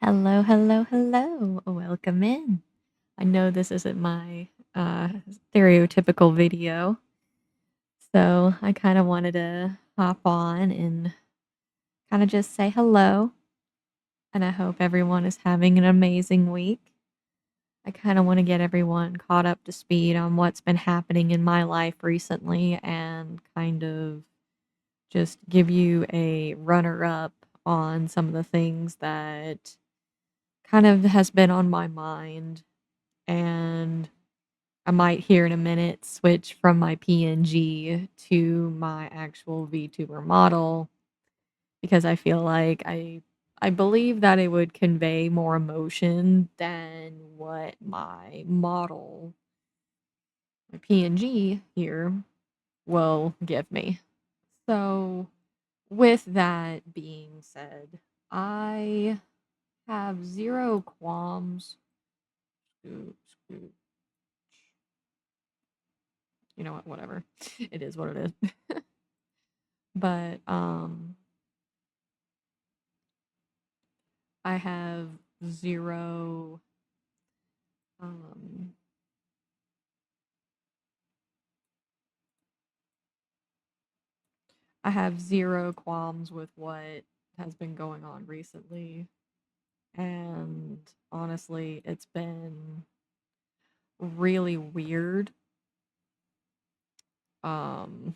Hello, hello, hello. Welcome in. I know this isn't my stereotypical video, so I kind of wanted to hop on and kind of just say hello. And I hope everyone is having an amazing week. I kind of want to get everyone caught up to speed on what's been happening in my life recently and kind of just give you a runner up on some of the things that kind of has been on my mind. And I might here in a minute switch from my PNG to my actual VTuber model because I feel like I believe that it would convey more emotion than what my model, my PNG here, will give me. So, with that being said, I have zero qualms. Scoot, scoot. You know what? Whatever. It is what it is. But I have zero um I have zero qualms with what has been going on recently. And honestly, it's been really weird. Um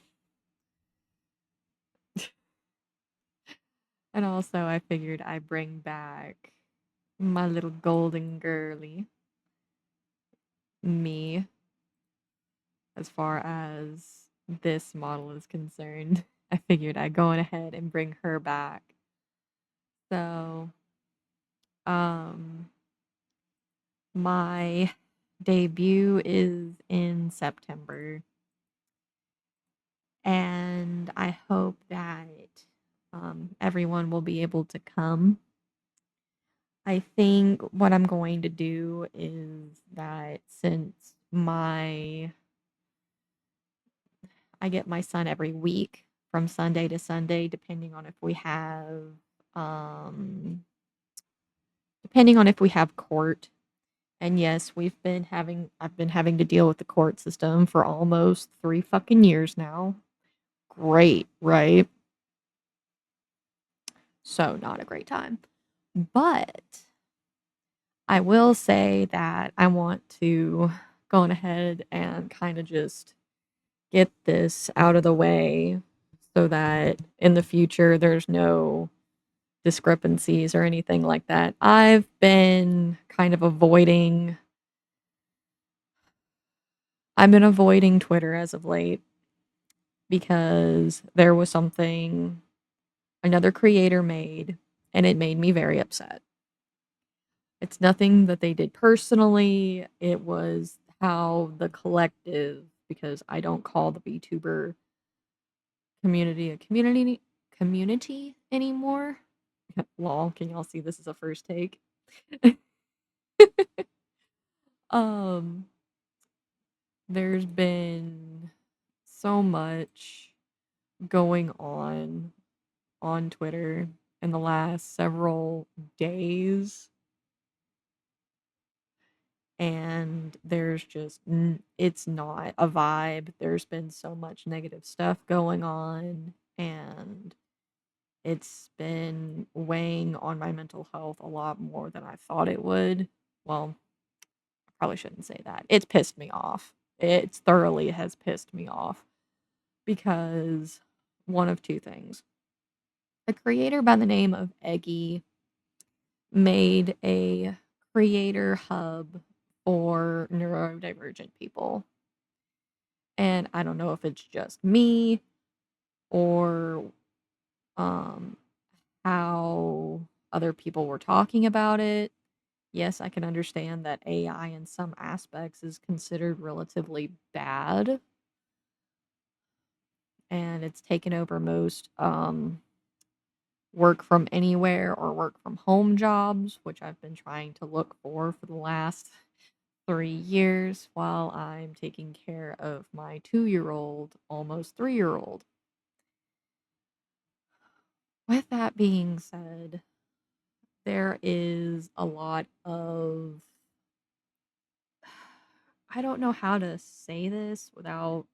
and also I figured I bring back my little golden girly me as far as this model is concerned. I figured I'd go on ahead and bring her back. So, um, my debut is in September, and I hope that everyone will be able to come. I think what I'm going to do is that since I get my son every week from Sunday to Sunday, um depending on if we have court. And yes, I've been having to deal with the court system for almost 3 fucking years now. Great, right? So not a great time. But I will say that I want to go on ahead and kind of just get this out of the way so that in the future there's no discrepancies or anything like that. I've been kind of avoiding Twitter as of late because there was something another creator made and it made me very upset. It's nothing that they did personally, it was how the collective, because I don't call the VTuber community a community anymore. Lol, can y'all see this is a first take? um there's been so much going on Twitter in the last several days, and it's not a vibe. There's been so much negative stuff going on, and it's been weighing on my mental health a lot more than I thought it would. Well, I probably shouldn't say that. It's pissed me off. It thoroughly has pissed me off because one of two things. A creator by the name of Eggie made a creator hub for neurodivergent people. And I don't know if it's just me or um, how other people were talking about it. Yes, I can understand that AI in some aspects is considered relatively bad and it's taken over most work from anywhere or work from home jobs, which I've been trying to look for the last 3 years while I'm taking care of my 2-year-old, almost 3-year-old. With that being said, there is a lot of I don't know how to say this without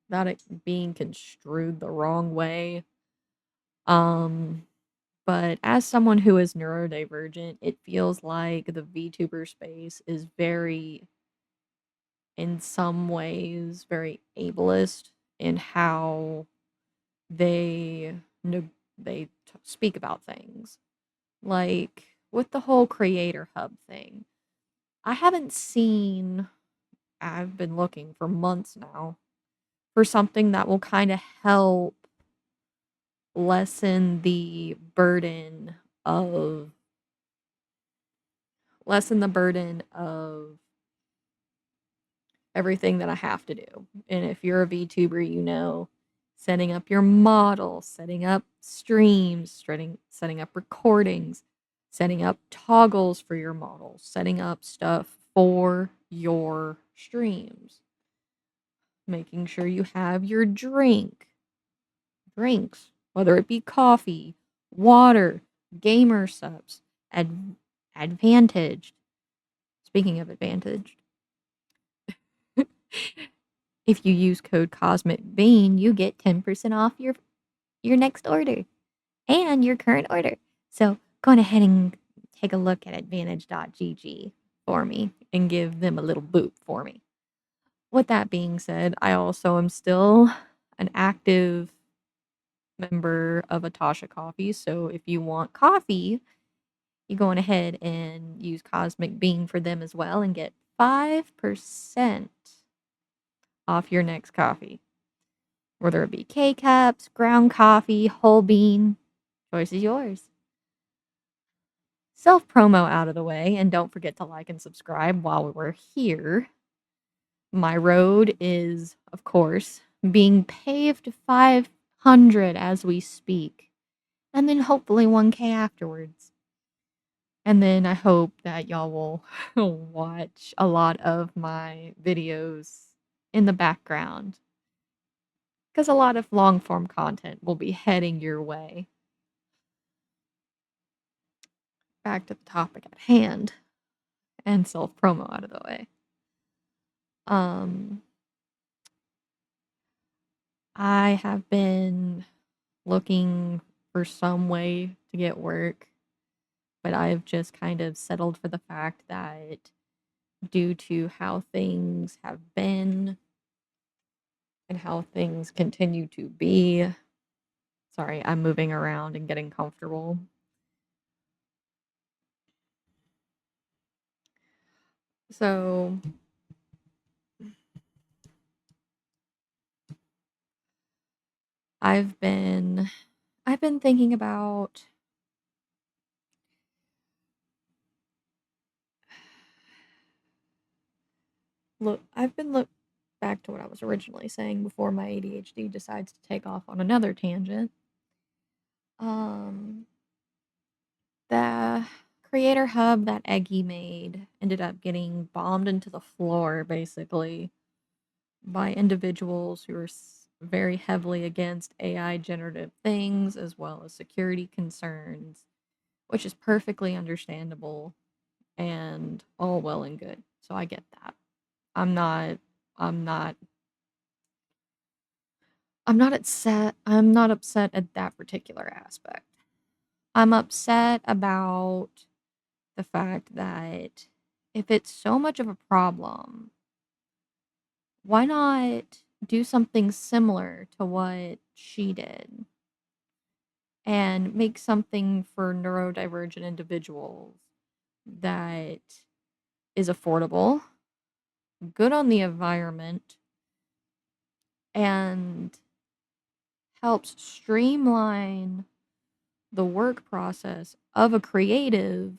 it being construed the wrong way. Um, but as someone who is neurodivergent, it feels like the VTuber space is very, in some ways, very ableist in how they neg- speak about things. Like with the whole creator hub thing, I haven't seen. I've been looking for months now for something that will kind of help lessen the burden of everything that I have to do. And if you're a VTuber, you know, setting up your model, setting up streams, setting up recordings, setting up toggles for your models, setting up stuff for your streams, making sure you have your drinks, whether it be coffee, water, gamer subs, advantaged. Speaking of advantaged, if you use code Cosmic Bean, you get 10% off your next order and your current order. So go on ahead and take a look at advantage.gg for me and give them a little boot for me. With that being said, I also am still an active member of Atasha Coffee. So if you want coffee, you go on ahead and use Cosmic Bean for them as well and get 5% off your next coffee. Whether it be K cups, ground coffee, whole bean, choice is yours. Self promo out of the way, and don't forget to like and subscribe while we're here. My road is, of course, being paved 500 as we speak, and then hopefully 1K afterwards. And then I hope that y'all will watch a lot of my videos in the background because a lot of long form content will be heading your way. Back to the topic at hand and self promo out of the way. Um, I have been looking for some way to get work, but I've just kind of settled for the fact that due to how things have been and how things continue to be. Sorry, I'm moving around and getting comfortable. So I've been thinking about look back to what I was originally saying before my ADHD decides to take off on another tangent. Um the creator hub that Eggie made ended up getting bombed into the floor basically by individuals who are very heavily against AI generative things as well as security concerns, which is perfectly understandable and all well and good. So I get that. I'm not I'm not I'm not upset at that particular aspect. I'm upset about the fact that if it's so much of a problem, why not do something similar to what she did and make something for neurodivergent individuals that is affordable, good on the environment, and helps streamline the work process of a creative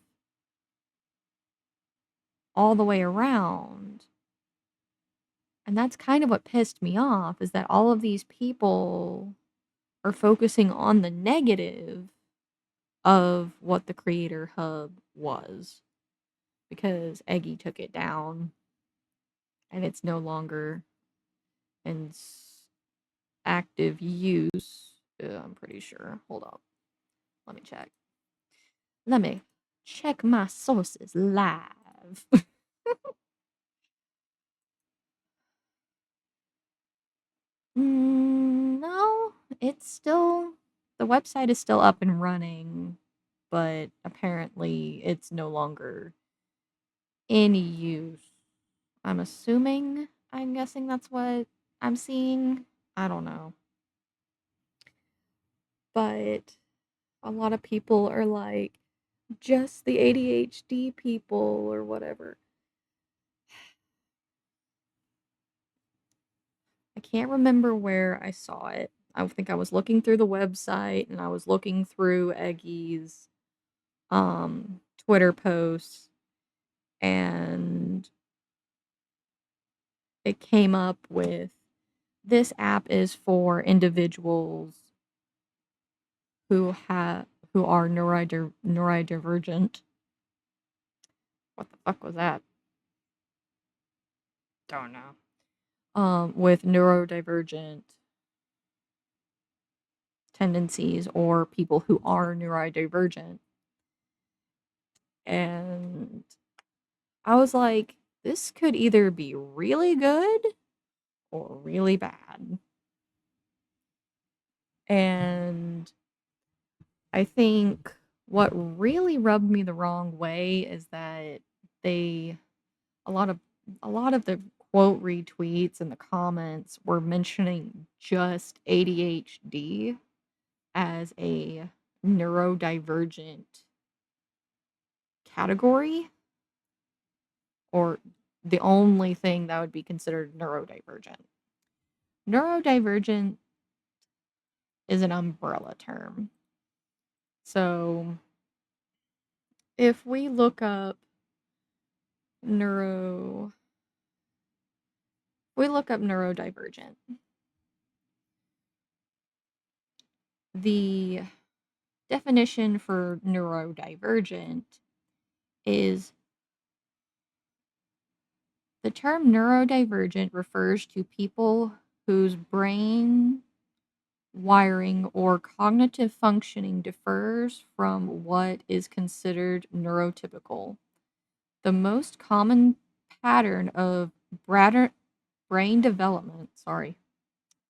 all the way around. And that's kind of what pissed me off is that all of these people are focusing on the negative of what the creator hub was because Eggie took it down and it's no longer in active use. I'm pretty sure. Hold up. Let me check. Let me. check my sources live. No, it's still the website is still up and running, but apparently it's no longer in use. I'm guessing that's what I'm seeing. I don't know. But a lot of people are like, just the ADHD people or whatever. I can't remember where I saw it. I think I was looking through the website and I was looking through Eggie's Twitter posts, and it came up with this app is for individuals who have who are neurodivergent. What the fuck was that? Don't know. With neurodivergent tendencies or people who are neurodivergent. And I was like, this could either be really good or really bad. And I think what really rubbed me the wrong way is that they a lot of a lot of the quote retweets and the comments were mentioning just ADHD as a neurodivergent category, or the only thing that would be considered neurodivergent. Neurodivergent is an umbrella term. So if we look up neuro we look up neurodivergent, the definition for neurodivergent is the term neurodivergent refers to people whose brain wiring or cognitive functioning differs from what is considered neurotypical. The most common pattern of brain development, sorry,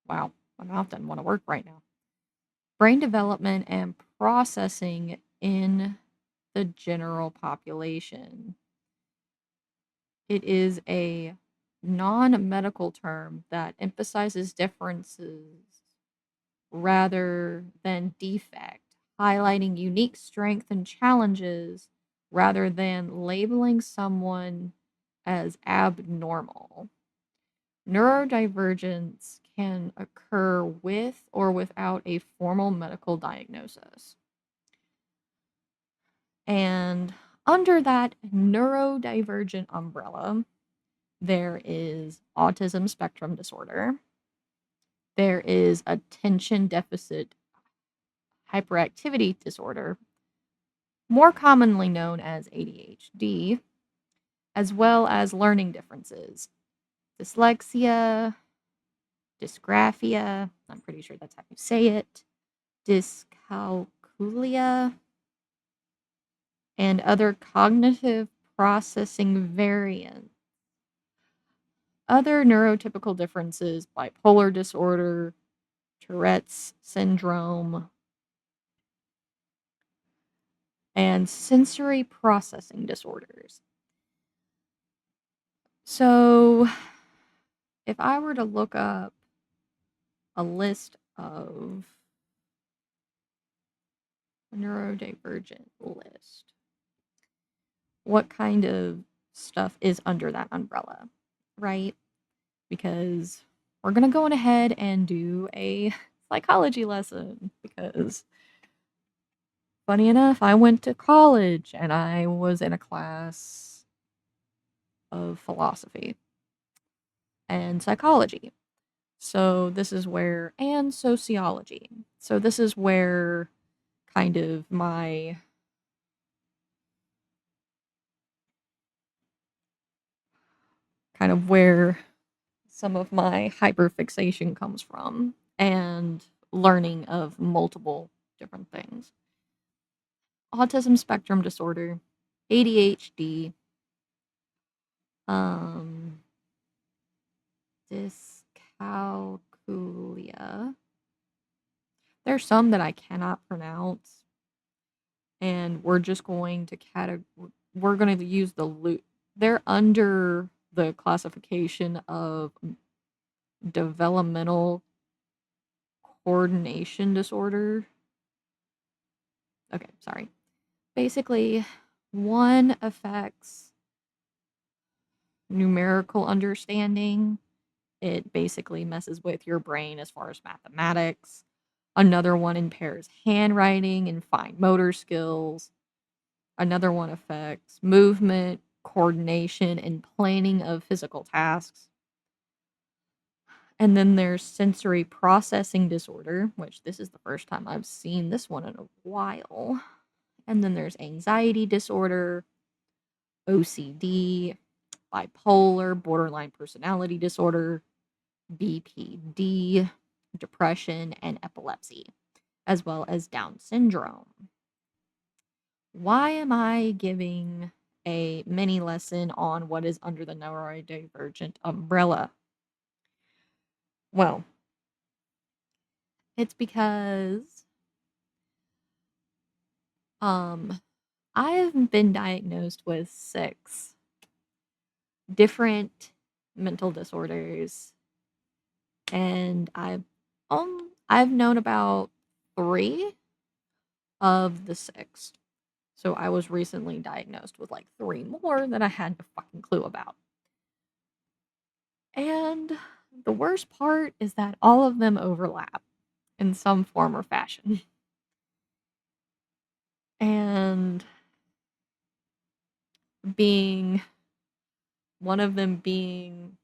wow, my mouth doesn't want to work right now. Brain development and processing in the general population. It is a non medical term that emphasizes differences rather than defect, highlighting unique strengths and challenges rather than labeling someone as abnormal. Neurodivergence can occur with or without a formal medical diagnosis. And under that neurodivergent umbrella, there is autism spectrum disorder. There is attention deficit hyperactivity disorder, more commonly known as ADHD, as well as learning differences, dyslexia, dysgraphia, I'm pretty sure that's how you say it, dyscalculia, and other cognitive processing variants. Other neurotypical differences, bipolar disorder, Tourette's syndrome, and sensory processing disorders. So, if I were to look up a list of a neurodivergent list, what kind of stuff is under that umbrella, right? Because we're going to go on ahead and do a psychology lesson because funny enough, I went to college and I was in a class of philosophy and psychology. So this is where, and sociology. So this is where kind of my kind of where some of my hyperfixation comes from and learning of multiple different things. Autism spectrum disorder ADHD, um, dyscalculia. There's some that I cannot pronounce, and we're just going to we're going to use the loop. They're under the classification of developmental coordination disorder. Okay, sorry. Basically, one affects numerical understanding. It basically messes with your brain as far as mathematics. Another one impairs handwriting and fine motor skills. Another one affects movement, coordination, and planning of physical tasks. And then there's sensory processing disorder, which this is the first time I've seen this one in a while. And then there's anxiety disorder, OCD, bipolar, borderline personality disorder, BPD, depression, and epilepsy, as well as Down syndrome. Why am I giving a mini lesson on what is under the neurodivergent umbrella? Well, it's because um I've been diagnosed with 6 different mental disorders, and I've known about 3 of the 6. So I was recently diagnosed with like 3 more that I had no fucking clue about. And the worst part is that all of them overlap in some form or fashion. And being one of them being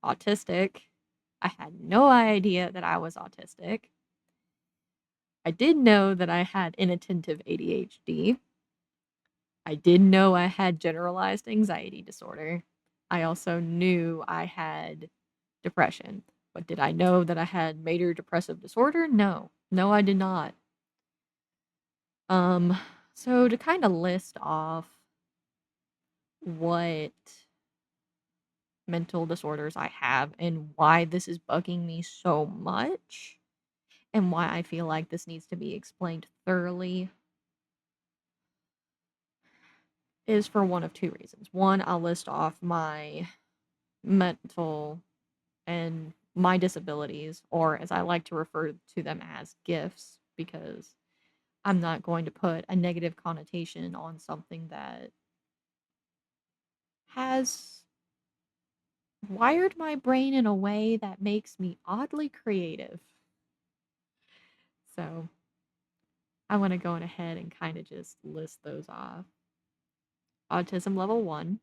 autistic, I had no idea that I was autistic. I did know that I had inattentive ADHD. I did know I had generalized anxiety disorder. I also knew I had depression. But did I know that I had major depressive disorder? No. No, I did not. Um, so to kind of list off what mental disorders I have and why this is bugging me so much and why I feel like this needs to be explained thoroughly is for one of 2 reasons. One, I'll list off my mental and my disabilities, or as I like to refer to them as gifts, because I'm not going to put a negative connotation on something that has wired my brain in a way that makes me oddly creative. So I want to go on ahead and kind of just list those off. Autism level 1,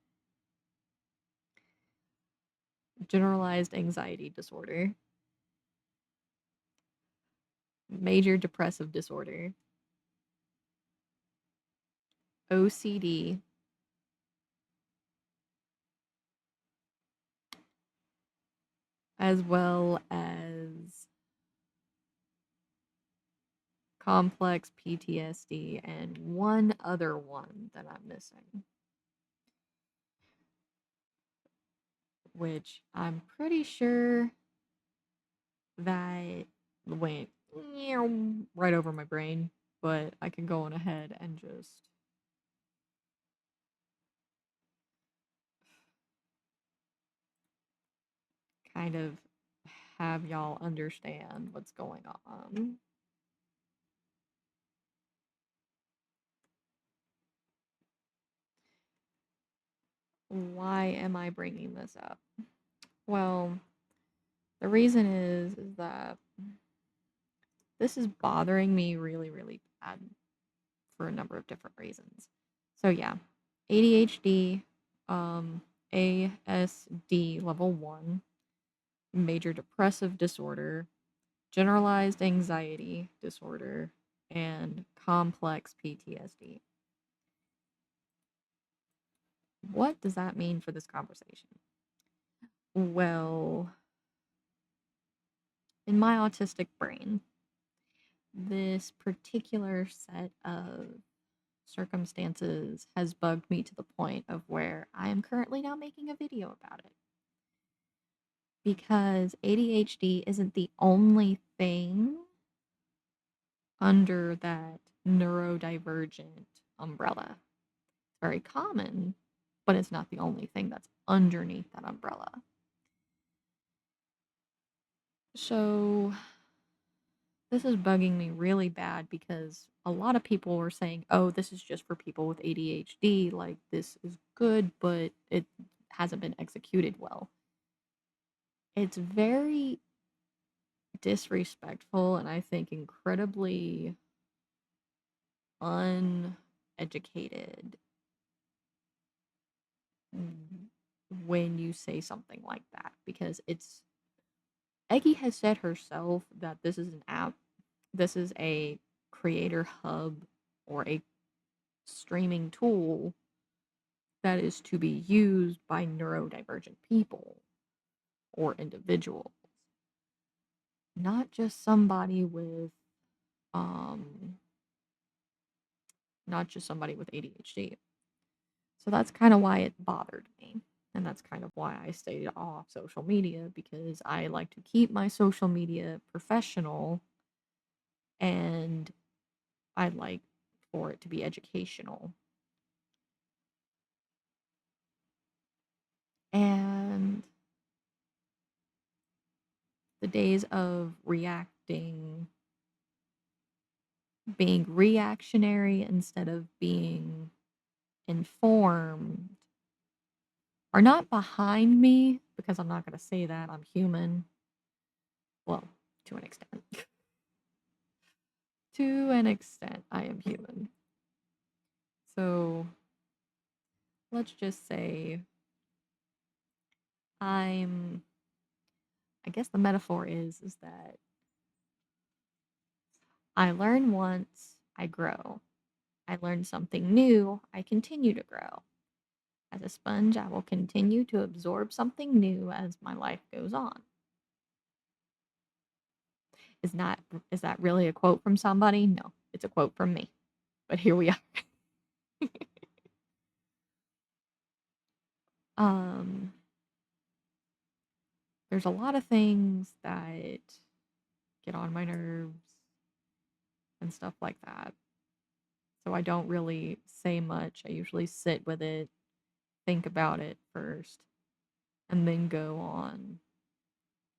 generalized anxiety disorder, major depressive disorder, OCD, as well as complex PTSD, and one other one that I'm missing, which I'm pretty sure that went right over my brain, but I can go on ahead and just kind of have y'all understand what's going on. Why am I bringing this up? Well, the reason is that this is bothering me really, really bad for a number of different reasons. So yeah, ADHD, ASD level 1, major depressive disorder, generalized anxiety disorder, and complex PTSD. What does that mean for this conversation? Well, in my autistic brain, this particular set of circumstances has bugged me to the point of where I am currently now making a video about it. Because ADHD isn't the only thing under that neurodivergent umbrella. It's very common, but it's not the only thing that's underneath that umbrella. So this is bugging me really bad because a lot of people were saying, oh, this is just for people with ADHD. Like, this is good, but it hasn't been executed well. It's very disrespectful and I think incredibly uneducated when you say something like that because it's Eggie has said herself that this is an app, this is a creator hub or a streaming tool that is to be used by neurodivergent people or individuals, not just somebody with um not just somebody with ADHD. So that's kind of why it bothered me. And that's kind of why I stayed off social media because I like to keep my social media professional and I like for it to be educational. And the days of being reactionary instead of being informed are not behind me because I'm not going to say that. I'm human. Well, to an extent. To an extent, I am human. So let's just say I'm I guess the metaphor is that I learn once, I grow. I learn something new, I continue to grow. As a sponge, I will continue to absorb something new as my life goes on. Is not is that really a quote from somebody? No, it's a quote from me. But here we are. um there's a lot of things that get on my nerves and stuff like that. So I don't really say much. I usually sit with it, think about it first, and then go on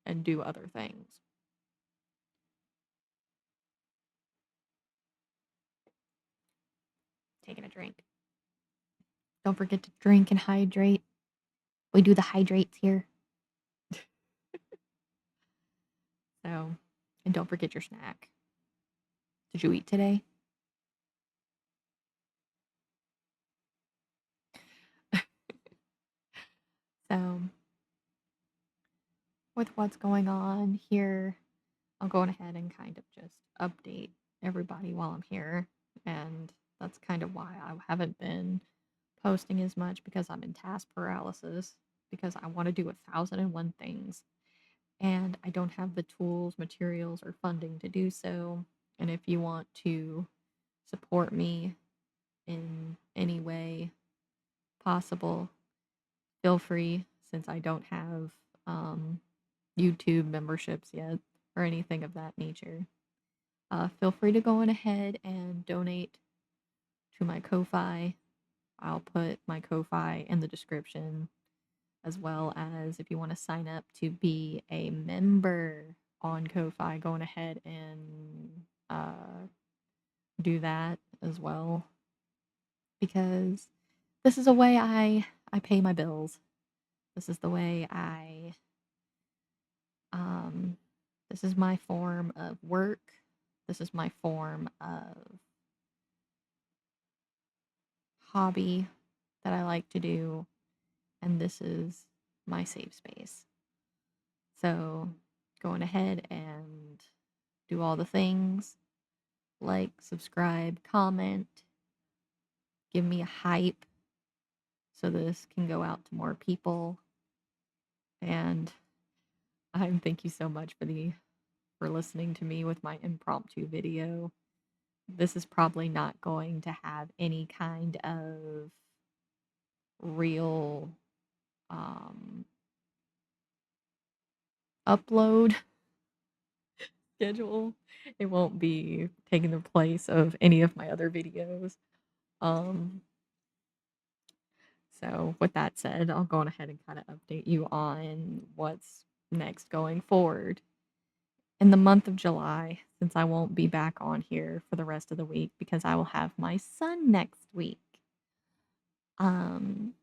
and do other things. Taking a drink. Don't forget to drink and hydrate. We do the hydrates here. So, and don't forget your snack. Did you eat today? So, with what's going on here, I'll go ahead and kind of just update everybody while I'm here. And that's kind of why I haven't been posting as much because I'm in task paralysis because I want to do 1,001 things and I don't have the tools, materials, or funding to do so. And if you want to support me in any way possible, feel free since I don't have YouTube memberships yet or anything of that nature. Feel free to go on ahead and donate to my Kofi. I'll put my Kofi in the description, as well as if you want to sign up to be a member on Kofi, going ahead and do that as well. Because this is a way I pay my bills. This is the way this is my form of work. This is my form of hobby that I like to do, and this is my safe space. So, going ahead and do all the things like, subscribe, comment, give me a hype so this can go out to more people. And thank you so much for listening to me with my impromptu video. this is probably not going to have any kind of real um, upload schedule. It won't be taking the place of any of my other videos. Um, so with that said, I'll go on ahead and kind of update you on what's next going forward. In the month of July, since I won't be back on here for the rest of the week because I will have my son next week. Um,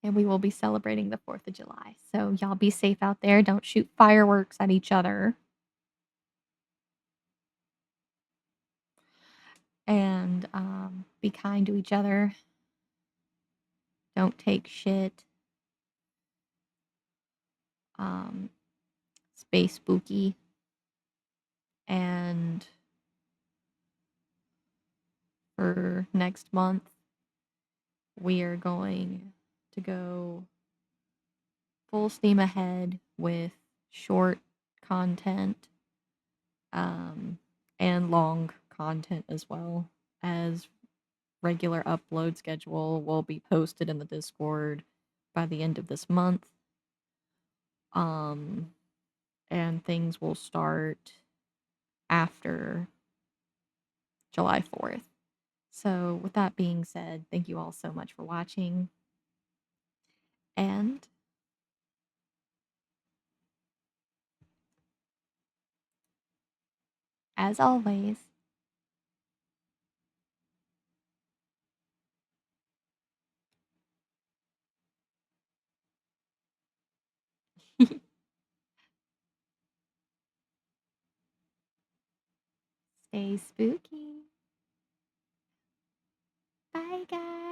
and we will be celebrating the 4th of July. So y'all be safe out there. Don't shoot fireworks at each other. And be kind to each other. Don't take shit. Stay spooky. And for next month, we are going to go full steam ahead with short content and long content as well, as regular upload schedule will be posted in the Discord by the end of this month. Um, and things will start after July 4th. So, with that being said, thank you all so much for watching. And as always, stay spooky. Bye, guys.